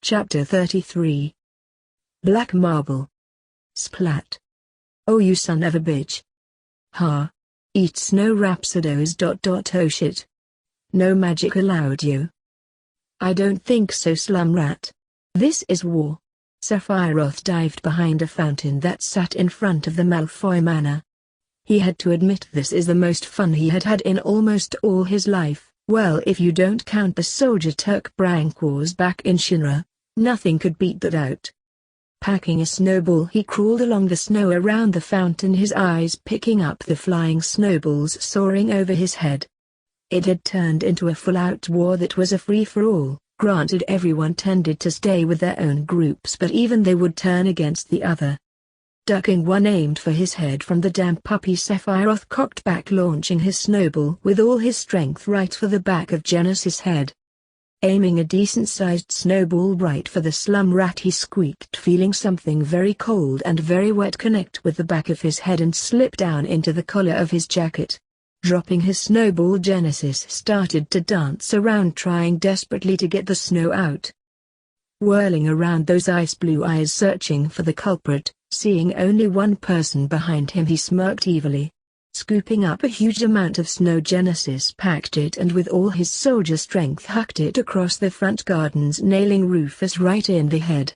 Chapter 33. Black Marble. Splat. Oh you son of a bitch. Ha. Eat snow rhapsodos. Oh shit. No magic allowed you. I don't think so, slum rat. This is war. Sephiroth dived behind a fountain that sat in front of the Malfoy Manor. He had to admit this is the most fun he had had in almost all his life. Well, if you don't count the soldier Turk prank wars back in Shinra, nothing could beat that out. Packing a snowball, he crawled along the snow around the fountain, his eyes picking up the flying snowballs soaring over his head. It had turned into a full-out war that was a free-for-all. Granted, everyone tended to stay with their own groups, but even they would turn against the other. Ducking one aimed for his head from the damn puppy, Sephiroth cocked back, launching his snowball with all his strength right for the back of Genesis' head. Aiming a decent-sized snowball right for the slum rat, he squeaked, feeling something very cold and very wet connect with the back of his head and slip down into the collar of his jacket. Dropping his snowball, Genesis started to dance around, trying desperately to get the snow out. Whirling around, those ice blue eyes searching for the culprit, seeing only one person behind him, he smirked evilly. Scooping up a huge amount of snow, Genesis packed it and with all his soldier strength hucked it across the front gardens, nailing Rufus right in the head.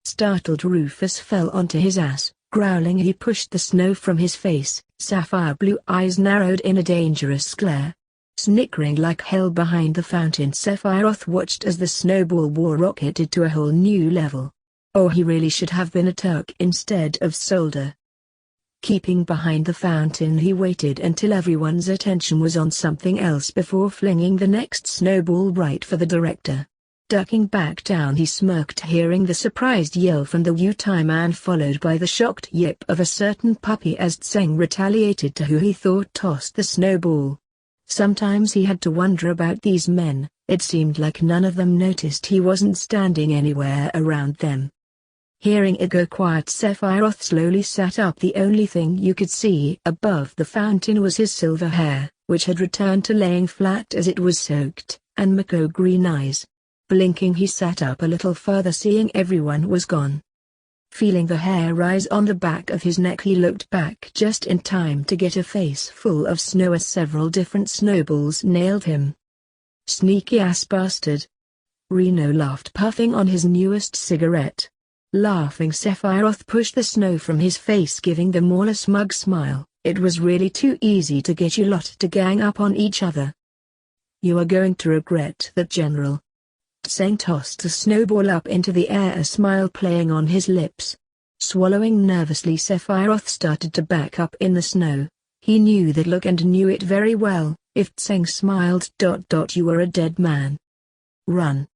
Startled, Rufus fell onto his ass. Growling, he pushed the snow from his face, sapphire blue eyes narrowed in a dangerous glare. Snickering like hell behind the fountain, Sephiroth watched as the snowball war rocketed to a whole new level. Oh, he really should have been a Turk instead of soldier. Keeping behind the fountain, he waited until everyone's attention was on something else before flinging the next snowball right for the director. Ducking back down, he smirked, hearing the surprised yell from the Wutai man followed by the shocked yip of a certain puppy as Tseng retaliated to who he thought tossed the snowball. Sometimes he had to wonder about these men. It seemed like none of them noticed he wasn't standing anywhere around them. Hearing it go quiet, Sephiroth slowly sat up. The only thing you could see above the fountain was his silver hair, which had returned to laying flat as it was soaked, and Mako green eyes. Blinking, he sat up a little further, seeing everyone was gone. Feeling the hair rise on the back of his neck, he looked back just in time to get a face full of snow as several different snowballs nailed him. Sneaky ass bastard. Reno laughed, puffing on his newest cigarette. Laughing, Sephiroth pushed the snow from his face, giving them all a smug smile. It was really too easy to get you lot to gang up on each other. You are going to regret that, General. Tseng tossed a snowball up into the air, a smile playing on his lips. Swallowing nervously, Sephiroth started to back up in the snow. He knew that look and knew it very well. If Tseng smiled, you were a dead man. Run.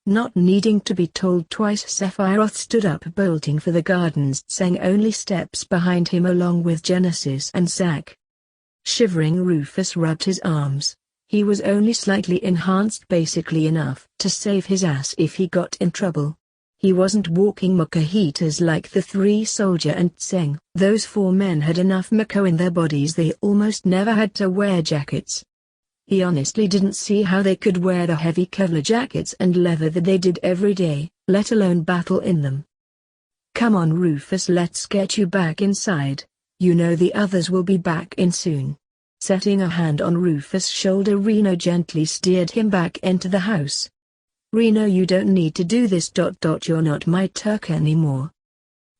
Not needing to be told twice, Sephiroth stood up, bolting for the gardens. Tseng only steps behind him along with Genesis and Zack. Shivering, Rufus rubbed his arms. He was only slightly enhanced, basically enough to save his ass if he got in trouble. He wasn't walking mecha heaters like the three soldier and Tseng. Those four men had enough mecha in their bodies, they almost never had to wear jackets. He honestly didn't see how they could wear the heavy Kevlar jackets and leather that they did every day, let alone battle in them. Come on, Rufus, let's get you back inside. You know the others will be back in soon. Setting a hand on Rufus' shoulder, Reno gently steered him back into the house. Reno, you don't need to do this. You're not my Turk anymore.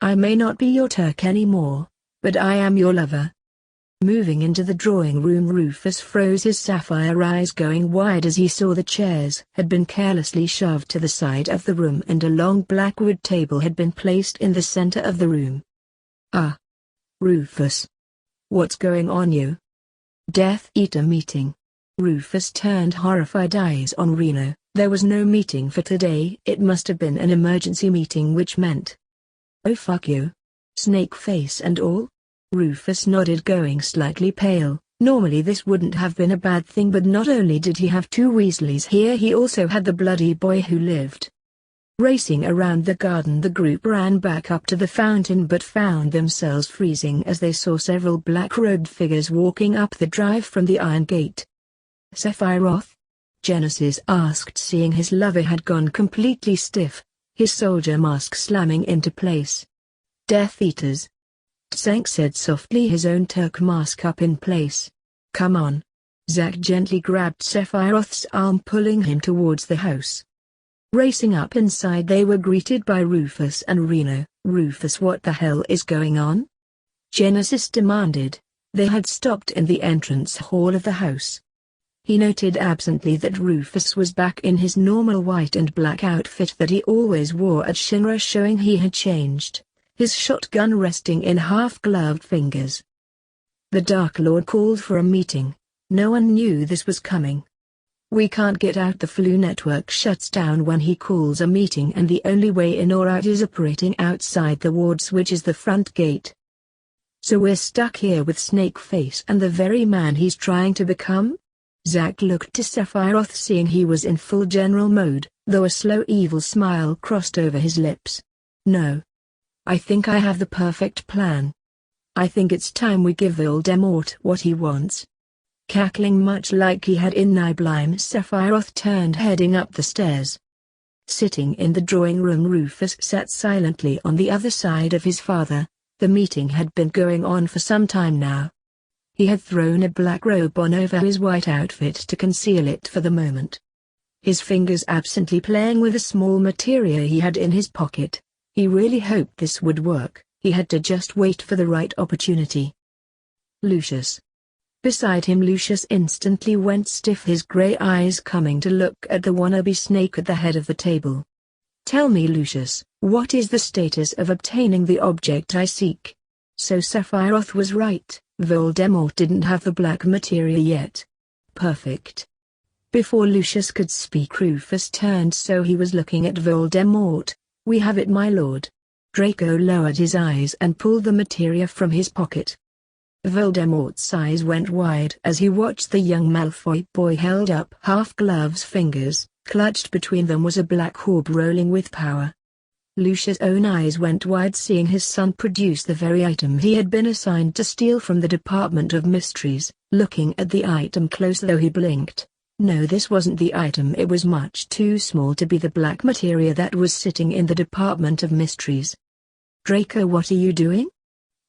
I may not be your Turk anymore, but I am your lover. Moving into the drawing room, Rufus froze, his sapphire eyes going wide as he saw the chairs had been carelessly shoved to the side of the room and a long black wood table had been placed in the center of the room. Ah. Rufus. What's going on, you? Death Eater meeting. Rufus turned horrified eyes on Reno. There was no meeting for today. It must have been an emergency meeting, which meant... Oh fuck you. Snake face and all? Rufus nodded, going slightly pale. Normally this wouldn't have been a bad thing, but not only did he have two Weasleys here, he also had the bloody boy who lived. Racing around the garden, the group ran back up to the fountain but found themselves freezing as they saw several black-robed figures walking up the drive from the iron gate. Sephiroth? Genesis asked, seeing his lover had gone completely stiff, his soldier mask slamming into place. Death Eaters. Tsank said softly, his own Turk mask up in place. Come on. Zack gently grabbed Sephiroth's arm, pulling him towards the house. Racing up inside, they were greeted by Rufus and Reno. Rufus, what the hell is going on? Genesis demanded. They had stopped in the entrance hall of the house. He noted absently that Rufus was back in his normal white and black outfit that he always wore at Shinra, showing he had changed, his shotgun resting in half-gloved fingers. The Dark Lord called for a meeting. No one knew this was coming. We can't get out. The Flu network shuts down when he calls a meeting, and the only way in or out is operating outside the wards, which is the front gate. So we're stuck here with Snakeface and the very man he's trying to become? Zack looked to Sephiroth, seeing he was in full general mode, though a slow evil smile crossed over his lips. No. I think I have the perfect plan. I think it's time we give Voldemort what he wants. Cackling much like he had in Nibelheim, Sephiroth turned, heading up the stairs. Sitting in the drawing room, Rufus sat silently on the other side of his father. The meeting had been going on for some time now. He had thrown a black robe on over his white outfit to conceal it for the moment. His fingers absently playing with a small materia he had in his pocket. He really hoped this would work. He had to just wait for the right opportunity. Lucius. Beside him, Lucius instantly went stiff, his grey eyes coming to look at the wannabe snake at the head of the table. Tell me, Lucius, what is the status of obtaining the object I seek? So Sephiroth was right, Voldemort didn't have the black materia yet. Perfect. Before Lucius could speak, Rufus turned, so he was looking at Voldemort. We have it, my lord. Draco lowered his eyes and pulled the materia from his pocket. Voldemort's eyes went wide as he watched the young Malfoy boy held up half-gloves fingers. Clutched between them was a black orb rolling with power. Lucius' own eyes went wide, seeing his son produce the very item he had been assigned to steal from the Department of Mysteries. Looking at the item close, though, he blinked. No, this wasn't the item. It was much too small to be the black materia that was sitting in the Department of Mysteries. Draco, what are you doing?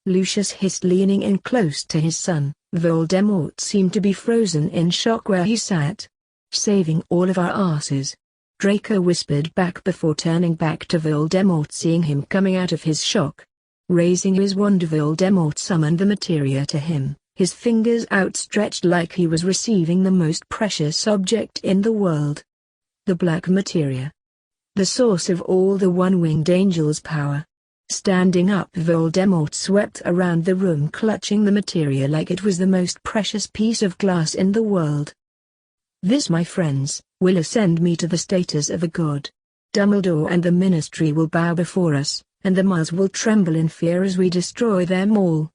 Lucius hissed, leaning in close to his son. Voldemort seemed to be frozen in shock where he sat. Saving all of our asses. Draco whispered back before turning back to Voldemort, seeing him coming out of his shock. Raising his wand, Voldemort summoned the materia to him, his fingers outstretched like he was receiving the most precious object in the world. The black materia. The source of all the one-winged angel's power. Standing up, Voldemort swept around the room, clutching the materia like it was the most precious piece of glass in the world. This, my friends, will ascend me to the status of a god. Dumbledore and the Ministry will bow before us, and the Mars will tremble in fear as we destroy them all.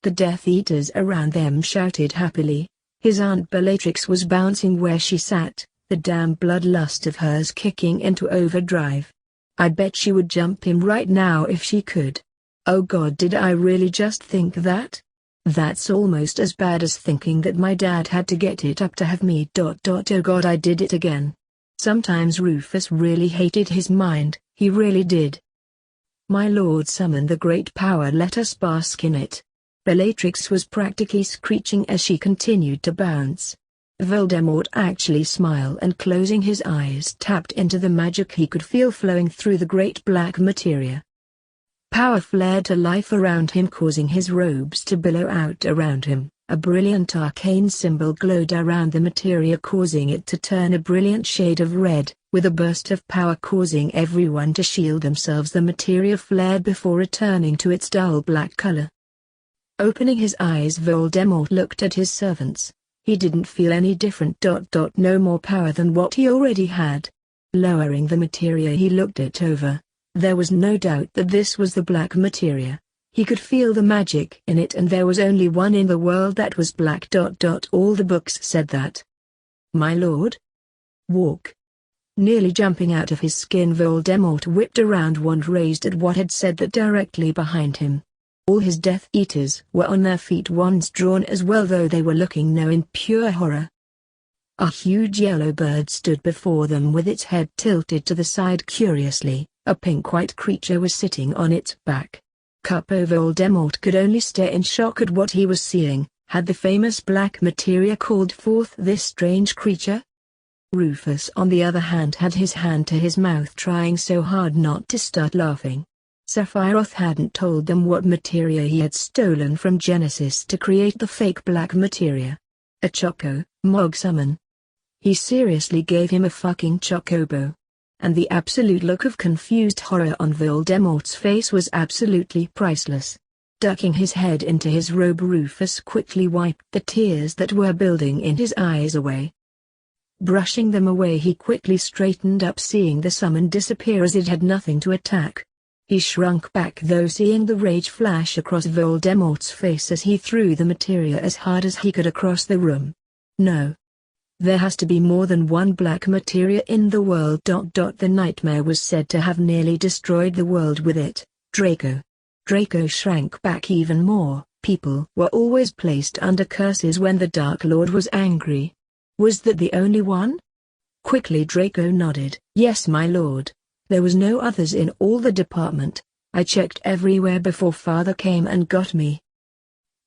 The Death Eaters around them shouted happily. His Aunt Bellatrix was bouncing where she sat, the damn bloodlust of hers kicking into overdrive. I bet she would jump him right now if she could. Oh God, did I really just think that? That's almost as bad as thinking that my dad had to get it up to have me. Oh God, I did it again. Sometimes Rufus really hated his mind, he really did. My lord, summon the great power, let us bask in it. Bellatrix was practically screeching as she continued to bounce. Voldemort actually smiled and, closing his eyes, tapped into the magic he could feel flowing through the great black materia. Power flared to life around him, causing his robes to billow out around him. A brilliant arcane symbol glowed around the materia, causing it to turn a brilliant shade of red, with a burst of power causing everyone to shield themselves. The materia flared before returning to its dull black color. Opening his eyes, Voldemort looked at his servants. He didn't feel any different. No more power than what he already had. Lowering the materia, he looked it over. There was no doubt that this was the black materia. He could feel the magic in it, and there was only one in the world that was black. All the books said that. My lord? Walk. Nearly jumping out of his skin, Voldemort whipped around, wand raised at what had said that directly behind him. All his Death Eaters were on their feet, wands drawn as well, though they were looking no in pure horror. A huge yellow bird stood before them with its head tilted to the side curiously. A pink-white creature was sitting on its back. Capo Voldemort could only stare in shock at what he was seeing. Had the famous black materia called forth this strange creature? Rufus on the other hand had his hand to his mouth trying so hard not to start laughing. Sephiroth hadn't told them what materia he had stolen from Genesis to create the fake black materia. A Choco Mog summon. He seriously gave him a fucking Chocobo. And the absolute look of confused horror on Voldemort's face was absolutely priceless. Ducking his head into his robe, Rufus quickly wiped the tears that were building in his eyes away. Brushing them away, he quickly straightened up, seeing the summon disappear as it had nothing to attack. He shrunk back though, seeing the rage flash across Voldemort's face as he threw the materia as hard as he could across the room. No. There has to be more than one black materia in the world. The nightmare was said to have nearly destroyed the world with it. Draco. Draco shrank back even more. People were always placed under curses when the Dark Lord was angry. Was that the only one? Quickly Draco nodded. Yes, my lord. There was no others in all the department. I checked everywhere before father came and got me.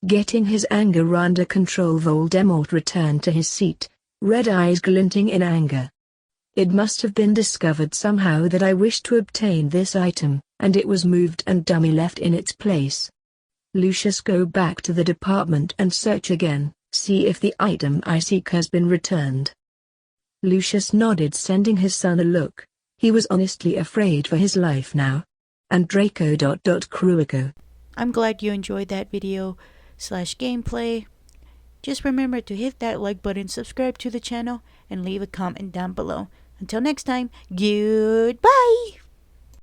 Getting his anger under control, Voldemort returned to his seat, red eyes glinting in anger. It must have been discovered somehow that I wished to obtain this item, and it was moved and dummy left in its place. Lucius, go back to the department and search again, see if the item I seek has been returned. Lucius nodded, sending his son a look. He was honestly afraid for his life now. And Draco. Cruico. I'm glad you enjoyed that video / gameplay. Just remember to hit that like button, subscribe to the channel, and leave a comment down below. Until next time, goodbye!